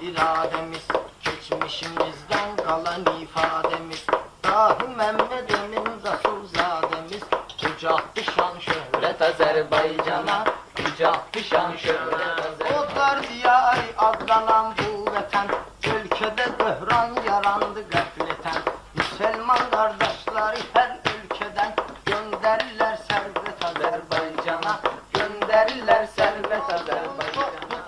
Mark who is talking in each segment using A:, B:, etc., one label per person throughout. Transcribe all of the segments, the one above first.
A: irademiz, geçmişimizden kalan ifademiz. Dahi Mehmed Emin Resulzademiz, kucaktı şan şöhret Azerbaycan'a, kucaktı şan şöhret Azerbaycan'a. Otlar diyarı adlanan bu vatan, ülkede böhran yarandı gafleten. Müslüman kardeşleri her ülkeden gönderirler servet Azerbaycan'a, gönderirler servet Azerbaycan'a.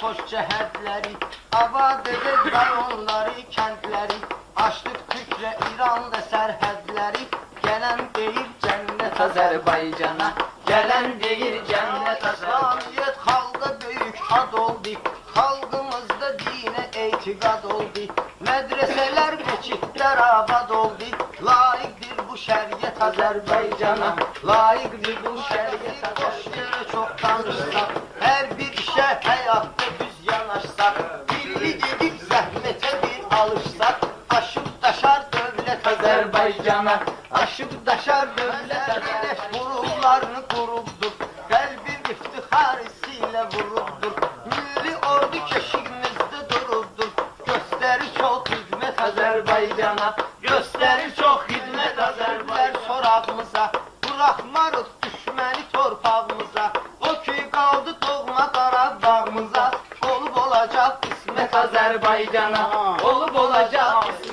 A: Hoş cəhətləri, abad edir rayonları, kəndləri, açlıq tüklə İranda sərhədləri, gələn deyir cənnət Azərbaycana, gələn deyir cənnət Azərbaycana. İslamiyet xalqa böyük ad oldu, xalqımızda dinə etiqad oldu, mədrəsələr, meçidlər abad oldu, layiqdir bu şəriət Azərbaycana, layiqdir bu şəriət Azərbaycana. Boş yerə çox danışsaq, hər bir işə həyatda düz yanaşsaq, birlik edib zəhmətə bir alışsaq, aşıb daşar dövlət Azərbaycana, aşıb daşar dövlət Azərbaycana. Qurumlarını qurubdur, qəlbin iftixar hissi ilə vurubdur, milli ordu keşiyimizdə durubdur, göstərir çox xidmət Azərbaycana, göstərir çox xidmət Azərbaycana. Sorağımıza, buraxmarıq düşməni torpağımıza, o ki qaldı doğma Qarabağımıza, olub olacaq qismət Azərbaycana, olub olacaq qismət.